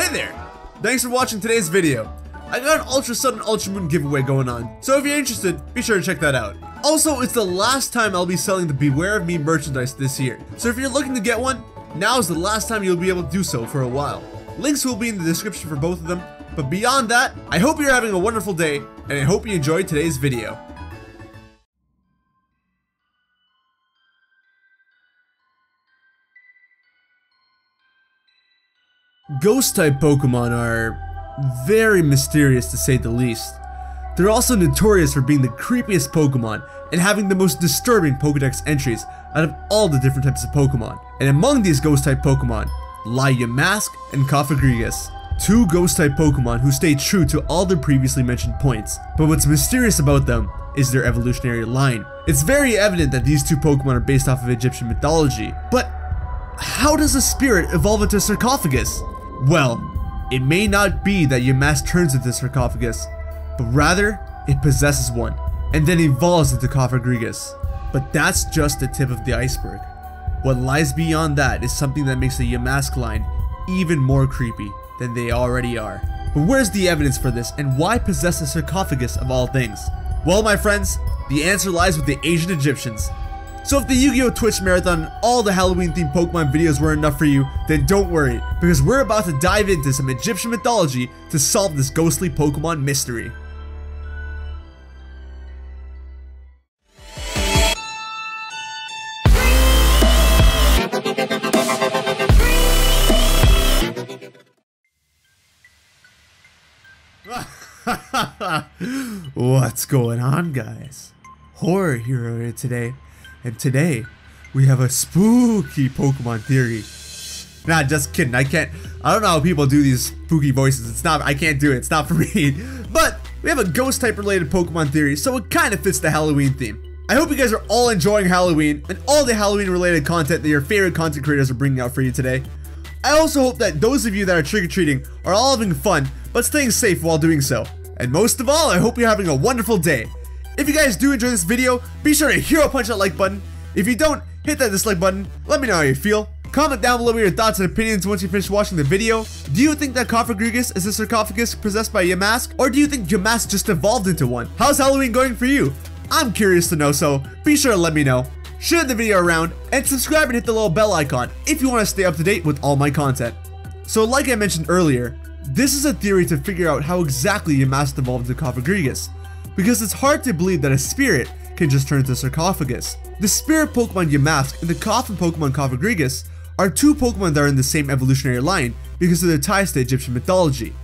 Hey there! Thanks for watching today's video. I got an Ultra Sun and Ultra Moon giveaway going on, so if you're interested, be sure to check that out. Also, it's the last time I'll be selling the Beware of Me merchandise this year, so if you're looking to get one, now is the last time you'll be able to do so for a while. Links will be in the description for both of them, but beyond that, I hope you're having a wonderful day, and I hope you enjoyed today's video. Ghost-type Pokemon are very mysterious to say the least. They're also notorious for being the creepiest Pokemon and having the most disturbing Pokedex entries out of all the different types of Pokemon. And among these Ghost-type Pokemon lie Yamask and Cofagrigus, two Ghost-type Pokemon who stay true to all their previously mentioned points. But what's mysterious about them is their evolutionary line. It's very evident that these two Pokemon are based off of Egyptian mythology, but how does a spirit evolve into a sarcophagus? Well, it may not be that Yamask turns into a sarcophagus, but rather, it possesses one, and then evolves into Cofagrigus. But that's just the tip of the iceberg. What lies beyond that is something that makes the Yamask line even more creepy than they already are. But where's the evidence for this, and why possess a sarcophagus of all things? Well, my friends, the answer lies with the ancient Egyptians. So if the Yu-Gi-Oh! Twitch marathon and all the Halloween-themed Pokemon videos were enough for you, then don't worry, because we're about to dive into some Egyptian mythology to solve this ghostly Pokemon mystery. What's going on, guys? Horror Hero here today. And today, we have a spooky Pokemon theory. Nah, just kidding, I don't know how people do these spooky voices, I can't do it, it's not for me. But, we have a ghost type related Pokemon theory, so it kind of fits the Halloween theme. I hope you guys are all enjoying Halloween, and all the Halloween related content that your favorite content creators are bringing out for you today. I also hope that those of you that are trick-or-treating are all having fun, but staying safe while doing so. And most of all, I hope you're having a wonderful day. If you guys do enjoy this video, be sure to hero punch that like button. If you don't, hit that dislike button. Let me know how you feel. Comment down below your thoughts and opinions once you finish watching the video. Do you think that Cofagrigus is a sarcophagus possessed by Yamask? Or do you think Yamask just evolved into one? How's Halloween going for you? I'm curious to know, so be sure to let me know. Share the video around, and subscribe and hit the little bell icon if you want to stay up to date with all my content. So like I mentioned earlier, this is a theory to figure out how exactly Yamask evolved into Cofagrigus, because it's hard to believe that a spirit can just turn into a sarcophagus. The spirit Pokemon Yamask and the coffin Pokemon Cofagrigus are two Pokemon that are in the same evolutionary line because of their ties to Egyptian mythology.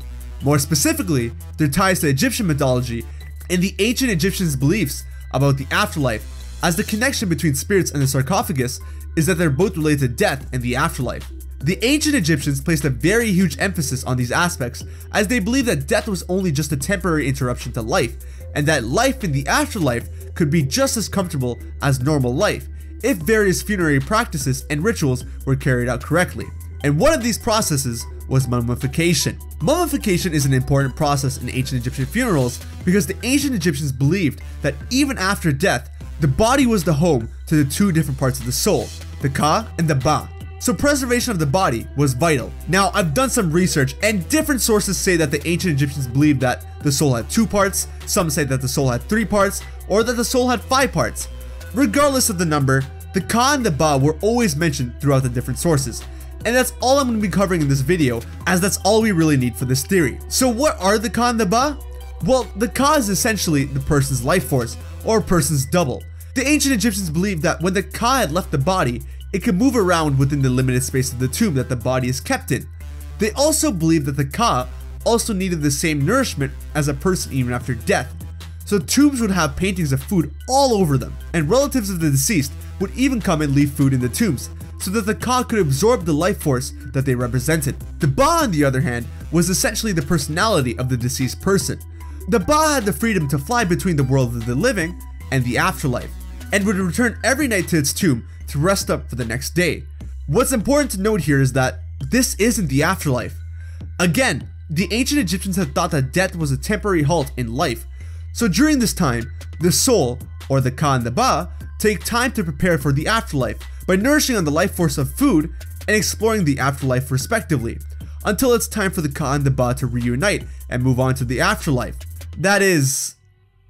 More specifically, their ties to Egyptian mythology and the ancient Egyptians' beliefs about the afterlife, as the connection between spirits and the sarcophagus is that they're both related to death and the afterlife. The ancient Egyptians placed a very huge emphasis on these aspects, as they believed that death was only just a temporary interruption to life, and that life in the afterlife could be just as comfortable as normal life if various funerary practices and rituals were carried out correctly. And one of these processes was mummification. Mummification is an important process in ancient Egyptian funerals because the ancient Egyptians believed that even after death, the body was the home to the two different parts of the soul, the Ka and the Ba. So preservation of the body was vital. Now, I've done some research, and different sources say that the ancient Egyptians believed that the soul had 2 parts, some say that the soul had 3 parts, or that the soul had 5 parts. Regardless of the number, the Ka and the Ba were always mentioned throughout the different sources. And that's all I'm going to be covering in this video, as that's all we really need for this theory. So what are the Ka and the Ba? Well, the Ka is essentially the person's life force, or a person's double. The ancient Egyptians believed that when the Ka had left the body, it could move around within the limited space of the tomb that the body is kept in. They also believed that the Ka also needed the same nourishment as a person even after death. So tombs would have paintings of food all over them, and relatives of the deceased would even come and leave food in the tombs, so that the Ka could absorb the life force that they represented. The Ba, on the other hand, was essentially the personality of the deceased person. The Ba had the freedom to fly between the world of the living and the afterlife, and would return every night to its tomb to rest up for the next day. What's important to note here is that this isn't the afterlife. Again, the ancient Egyptians had thought that death was a temporary halt in life. So during this time, the soul, or the Ka and the Ba, take time to prepare for the afterlife by nourishing on the life force of food and exploring the afterlife respectively. until it's time for the Ka and the Ba to reunite and move on to the afterlife. That is,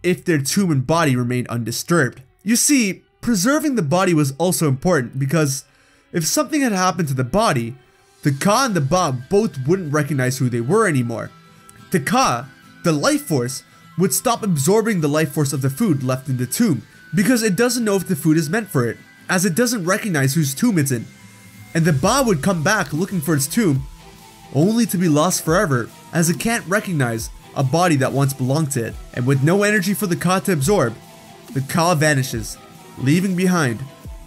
if their tomb and body remained undisturbed. You see, preserving the body was also important because if something had happened to the body, the Ka and the Ba both wouldn't recognize who they were anymore. The Ka, the life force, would stop absorbing the life force of the food left in the tomb because it doesn't know if the food is meant for it, as it doesn't recognize whose tomb it's in. And the Ba would come back looking for its tomb, only to be lost forever, as it can't recognize a body that once belonged to it. And with no energy for the Ka to absorb, the Ka vanishes, leaving behind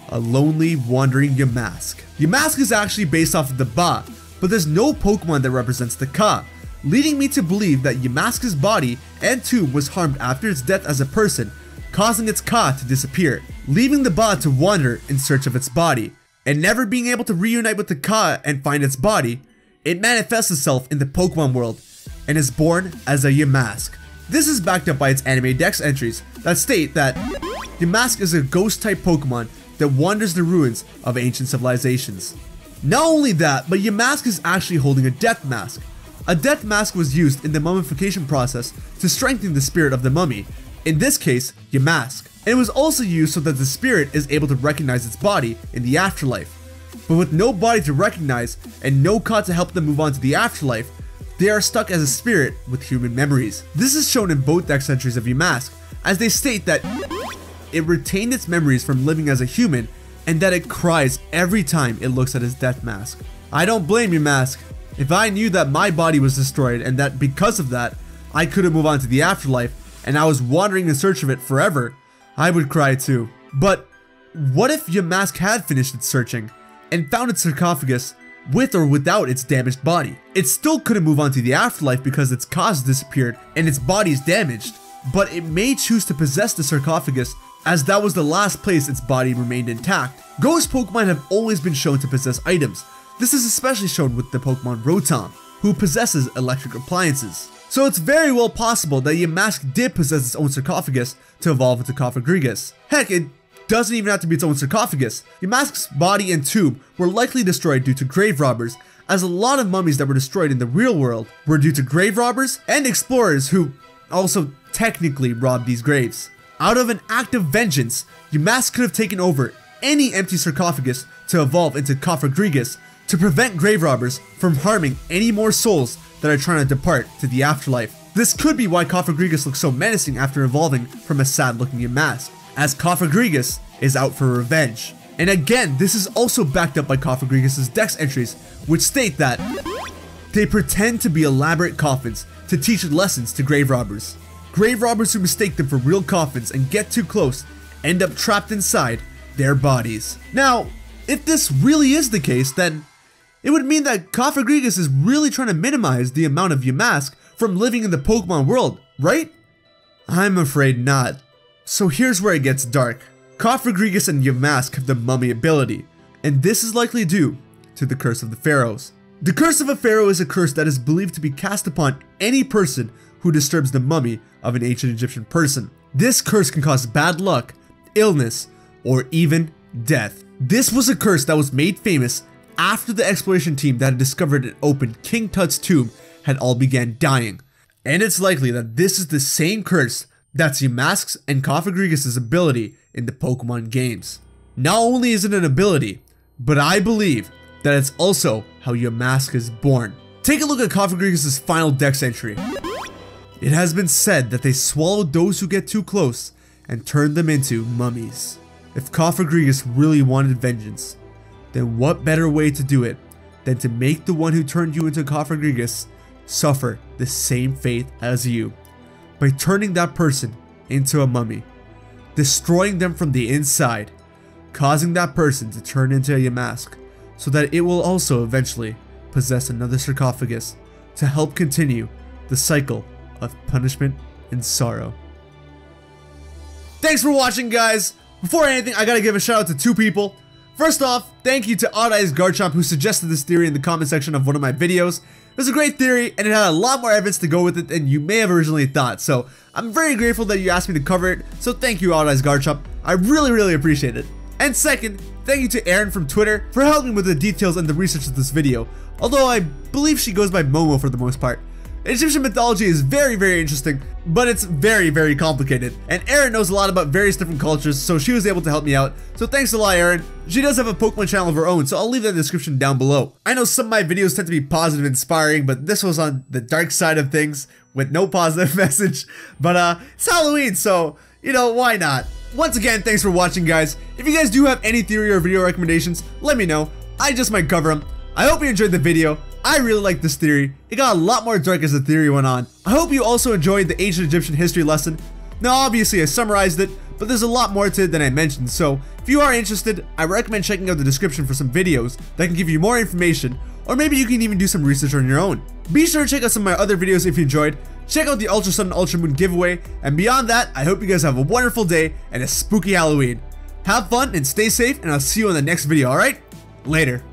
a lonely, wandering Yamask. Yamask is actually based off of the Ba, but there's no Pokemon that represents the Ka, leading me to believe that Yamask's body and tomb was harmed after its death as a person, causing its Ka to disappear, leaving the Ba to wander in search of its body. And never being able to reunite with the Ka and find its body, it manifests itself in the Pokemon world and is born as a Yamask. This is backed up by its anime dex entries that state that Yamask is a ghost-type Pokemon that wanders the ruins of ancient civilizations. Not only that, but Yamask is actually holding a death mask. A death mask was used in the mummification process to strengthen the spirit of the mummy, in this case, Yamask. And it was also used so that the spirit is able to recognize its body in the afterlife. But with no body to recognize and no Ka to help them move on to the afterlife, they are stuck as a spirit with human memories. This is shown in both dex entries of Yamask, as they state that it retained its memories from living as a human and that it cries every time it looks at its death mask. I don't blame Yamask. If I knew that my body was destroyed and that because of that, I couldn't move on to the afterlife and I was wandering in search of it forever, I would cry too. But what if Yamask had finished its searching and found its sarcophagus with or without its damaged body? It still couldn't move on to the afterlife because its cause disappeared and its body is damaged, but it may choose to possess the sarcophagus as that was the last place its body remained intact. Ghost Pokemon have always been shown to possess items. This is especially shown with the Pokemon Rotom, who possesses electric appliances. So it's very well possible that Yamask did possess its own sarcophagus to evolve into Cofagrigus. Heck, it doesn't even have to be its own sarcophagus. Yamask's body and tomb were likely destroyed due to grave robbers, as a lot of mummies that were destroyed in the real world were due to grave robbers and explorers who also technically robbed these graves. Out of an act of vengeance, Yamask could have taken over any empty sarcophagus to evolve into Cofagrigus to prevent grave robbers from harming any more souls that are trying to depart to the afterlife. This could be why Cofagrigus looks so menacing after evolving from a sad-looking Yamask, as Cofagrigus is out for revenge. And again, this is also backed up by Cofagrigus' dex entries, which state that they pretend to be elaborate coffins to teach lessons to grave robbers. Grave robbers who mistake them for real coffins and get too close end up trapped inside their bodies. Now, if this really is the case, then it would mean that Cofagrigus is really trying to minimize the amount of Yamask from living in the Pokemon world, right? I'm afraid not. So here's where it gets dark. Cofagrigus and Yamask have the mummy ability, and this is likely due to the Curse of the Pharaohs. The Curse of a Pharaoh is a curse that is believed to be cast upon any person who disturbs the mummy of an ancient Egyptian person. This curse can cause bad luck, illness, or even death. This was a curse that was made famous after the exploration team that had discovered and opened King Tut's tomb had all began dying. And it's likely that this is the same curse that's Yamask's and Cofagrigus' ability in the Pokemon games. Not only is it an ability, but I believe that it's also how Yamask is born. Take a look at Cofagrigus' final dex entry. It has been said that they swallowed those who get too close and turned them into mummies. If Cofagrigus really wanted vengeance, then what better way to do it than to make the one who turned you into Cofagrigus suffer the same fate as you, by turning that person into a mummy, destroying them from the inside, causing that person to turn into a Yamask, so that it will also eventually possess another sarcophagus to help continue the cycle of punishment and sorrow. Thanks for watching, guys. Before anything, I gotta give a shout out to two people. First off, thank you to Odd Eyes Garchomp, who suggested this theory in the comment section of one of my videos. It was a great theory, and it had a lot more evidence to go with it than you may have originally thought, so I'm very grateful that you asked me to cover it, so thank you, Odd Eyes Garchomp. I really appreciate it. And second, Thank you to Erin from Twitter for helping with the details and the research of this video, although I believe she goes by Momo for the most part. Egyptian mythology is very interesting, but it's very complicated, and Erin knows a lot about various different cultures, so she was able to help me out, so thanks a lot, Erin. She does have a Pokemon channel of her own, so I'll leave that in the description down below. I know some of my videos tend to be positive and inspiring, but this was on the dark side of things with no positive message, but it's Halloween, so, you know, why not? Once again, thanks for watching, guys. If you guys do have any theory or video recommendations, let me know. I just might cover them. I hope you enjoyed the video. I really like this theory. It got a lot more dark as the theory went on. I hope you also enjoyed the ancient Egyptian history lesson. Now obviously I summarized it, but there's a lot more to it than I mentioned, so if you are interested, I recommend checking out the description for some videos that can give you more information, or maybe you can even do some research on your own. Be sure to check out some of my other videos if you enjoyed. Check out the Ultra Sun and Ultra Moon giveaway, and beyond that, I hope you guys have a wonderful day and a spooky Halloween. Have fun and stay safe, and I'll see you in the next video, alright? Later.